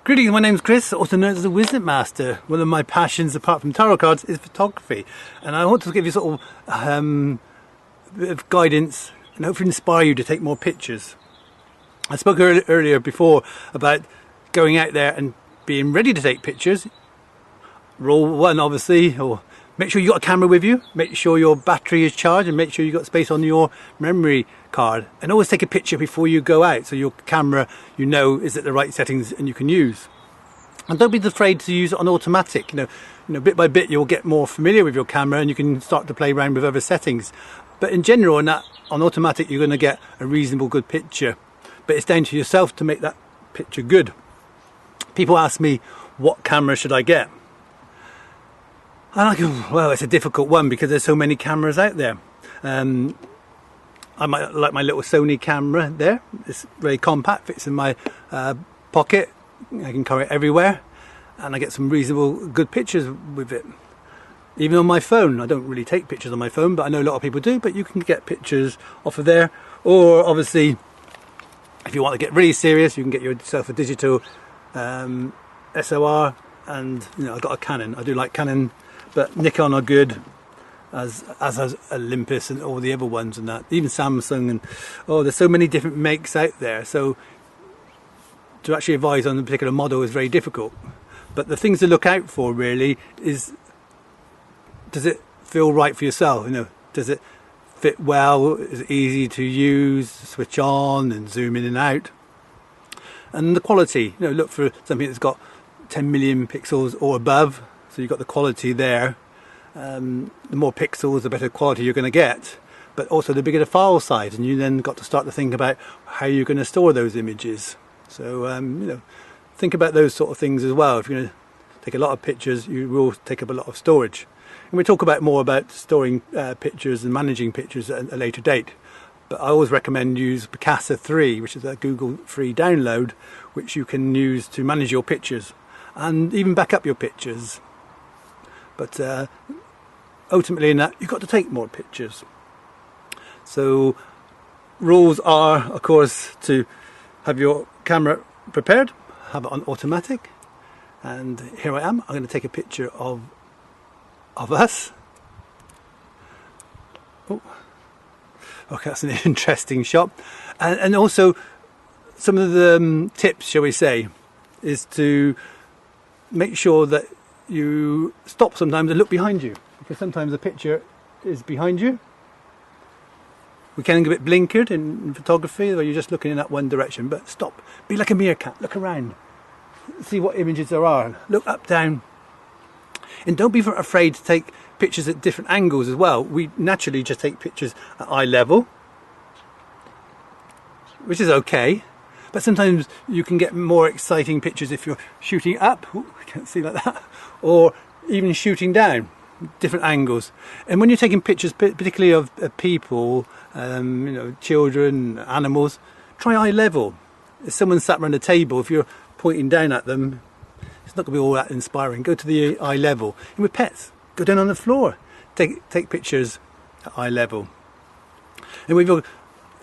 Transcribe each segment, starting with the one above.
Greetings, my name's Chris, also known as the Wisitmaster. One of my passions, apart from tarot cards, is photography. And I want to give you sort of a bit of guidance and hopefully inspire you to take more pictures. I spoke earlier before about going out there and being ready to take pictures. Rule one, obviously, or make sure you got a camera with you, make sure your battery is charged, and make sure you got space on your memory card. And always take a picture before you go out, so your camera, you know, is at the right settings and you can use. And don't be afraid to use it on automatic. You know, bit by bit you'll get more familiar with your camera and you can start to play around with other settings. But in general, on automatic, you're going to get a reasonable good picture. But it's down to yourself to make that picture good. People ask me, what camera should I get? And I go, well, it's a difficult one because there's so many cameras out there. I might like my little Sony camera there. It's very compact, fits in my pocket. I can carry it everywhere, and I get some reasonable good pictures with it. Even on my phone, I don't really take pictures on my phone, but I know a lot of people do. But you can get pictures off of there, or obviously, if you want to get really serious, you can get yourself a digital SLR. And I've got a Canon. I do like Canon. But Nikon are good, as has Olympus and all the other ones and that. Even Samsung and there's so many different makes out there. So to actually advise on a particular model is very difficult. But the things to look out for really is, does it feel right for yourself? Does it fit well? Is it easy to use, switch on and zoom in and out? And the quality. Look for something that's got 10 million pixels or above. So you've got the quality there. The more pixels, the better quality you're going to get. But also the bigger the file size, and you then got to start to think about how you're going to store those images. So think about those sort of things as well. If you're going to take a lot of pictures, you will take up a lot of storage. And we'll talk more about storing pictures and managing pictures at a later date. But I always recommend use Picasa 3, which is a Google free download, which you can use to manage your pictures and even back up your pictures. But ultimately in that, you've got to take more pictures. So rules are, of course, to have your camera prepared, have it on automatic. And here I am. I'm going to take a picture of us. Oh, okay, that's an interesting shot. And also, some of the tips, shall we say, is to make sure that you stop sometimes and look behind you, because sometimes the picture is behind you. We can get a bit blinkered in photography where you're just looking in that one direction, but stop, be like a meerkat, look around, see what images there are, look up, down, and don't be afraid to take pictures at different angles as well. We naturally just take pictures at eye level, which is okay. But sometimes you can get more exciting pictures if you're shooting up, ooh, I can't see like that, or even shooting down, different angles. And when you're taking pictures, particularly of people, children, animals, try eye level. If someone sat around a table, if you're pointing down at them, it's not going to be all that inspiring. Go to the eye level. And with pets, go down on the floor, take pictures at eye level. And with your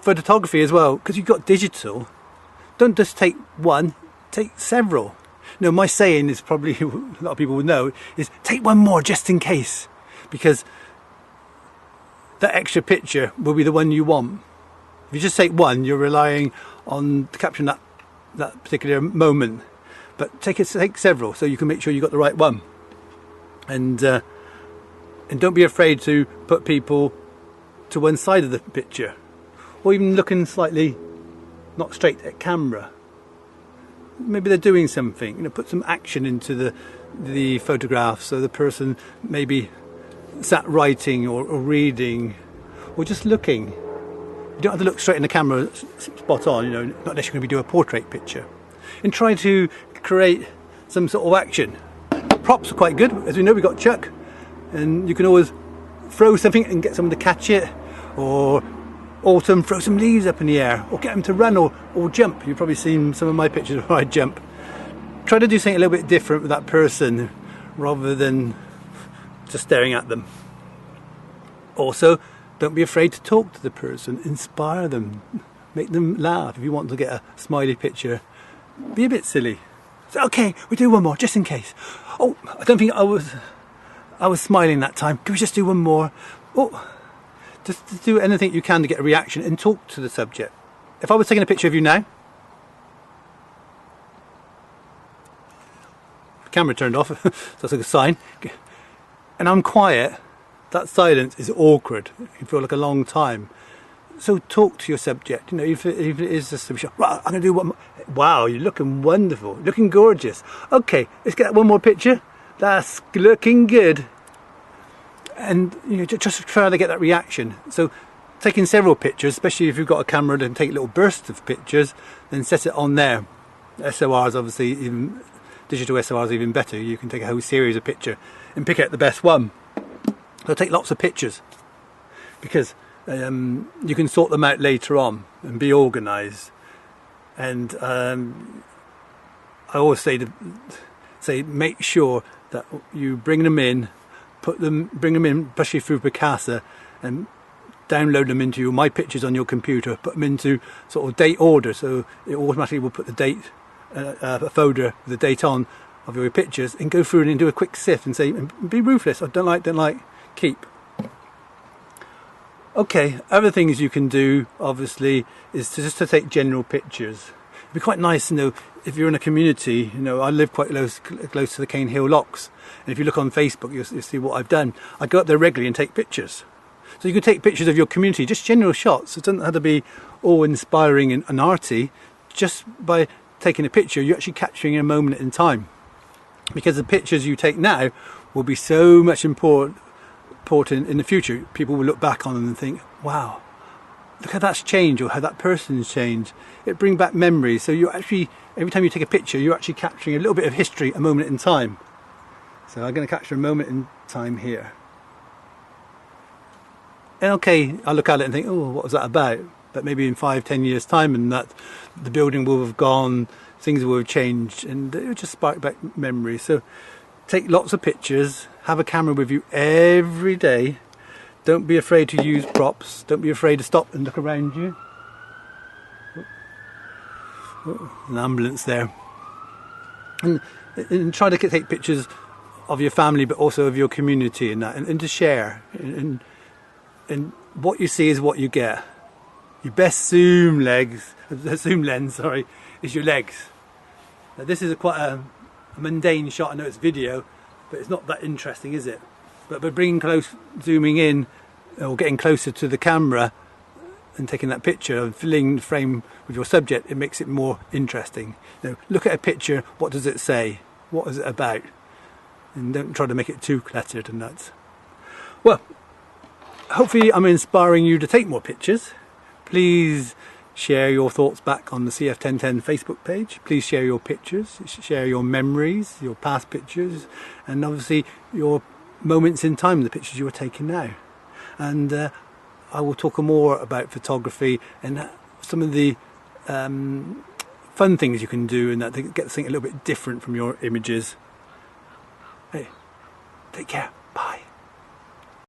photography as well, because you've got digital, don't just take one, take several. My saying is probably, a lot of people would know, is take one more just in case. Because that extra picture will be the one you want. If you just take one, you're relying on capturing that particular moment. But take several so you can make sure you got the right one. And don't be afraid to put people to one side of the picture. Or even looking slightly not straight at camera. Maybe they're doing something. Put some action into the photograph, so the person maybe sat writing or reading, or just looking. You don't have to look straight in the camera, spot on. Not unless you're going to be doing a portrait picture. And try to create some sort of action. Props are quite good, as we know. We've got Chuck, and you can always throw something and get someone to catch it, or autumn, throw some leaves up in the air, or get them to run or jump. You've probably seen some of my pictures where I jump. Try to do something a little bit different with that person rather than just staring at them. Also, don't be afraid to talk to the person, inspire them, make them laugh. If you want to get a smiley picture, be a bit silly. So, okay, we do one more just in case. Oh, I don't think I was smiling that time. Can we just do one more? Oh, just do anything you can to get a reaction and talk to the subject. If I was taking a picture of you now, the camera turned off, so that's a good sign, and I'm quiet, that silence is awkward. It can feel like a long time. So talk to your subject, you know, if it is just a shot. Right, I'm going to do one more. Wow, you're looking wonderful, looking gorgeous. Okay, let's get one more picture. That's looking good. And you know, just try to get that reaction. So taking several pictures, especially if you've got a camera, then take little bursts of pictures, then set it on there. SORs, obviously, even digital SORs, even better. You can take a whole series of pictures and pick out the best one. So take lots of pictures, because you can sort them out later on and be organised. And I always say make sure that you bring them in, bring them in, especially through Picasa, and download them into My Pictures on your computer. Put them into sort of date order, so it automatically will put the date, a folder with the date on of your pictures, and go through and do a quick sift and say, be ruthless. I don't like, keep. Okay, other things you can do, obviously, is just to take general pictures. It'd be quite nice, you know, if you're in a community. You know, I live quite close to the Cane Hill Locks, and if you look on Facebook, you'll see what I've done. I go up there regularly and take pictures. So you can take pictures of your community, just general shots. It doesn't have to be all inspiring and arty. Just by taking a picture, you're actually capturing a moment in time, because the pictures you take now will be so much important in the future. People will look back on them and think, wow, look how that's changed, or how that person's changed. It brings back memories. So you actually, every time you take a picture, you're actually capturing a little bit of history, a moment in time. So I'm going to capture a moment in time here. And okay, I look at it and think, oh, what was that about? But maybe in 5-10 years time, and that the building will have gone, things will have changed, and it will just spark back memories. So take lots of pictures, have a camera with you every day. Don't be afraid to use props. Don't be afraid to stop and look around you. Oh, an ambulance there. And try to take pictures of your family, but also of your community, and that, and to share. And what you see is what you get. Your best zoom lens, is your legs. Now this is quite a mundane shot. I know it's video, but it's not that interesting, is it? But by bringing close, zooming in, or getting closer to the camera and taking that picture and filling the frame with your subject, it makes it more interesting. You know, look at a picture, what does it say? What is it about? And don't try to make it too cluttered and nuts. Well, hopefully I'm inspiring you to take more pictures. Please share your thoughts back on the CF1010 Facebook page. Please share your pictures, share your memories, your past pictures, and obviously your moments in time, the pictures you are taking now. And I will talk more about photography and some of the fun things you can do, and that to get something a little bit different from your images. Hey, take care.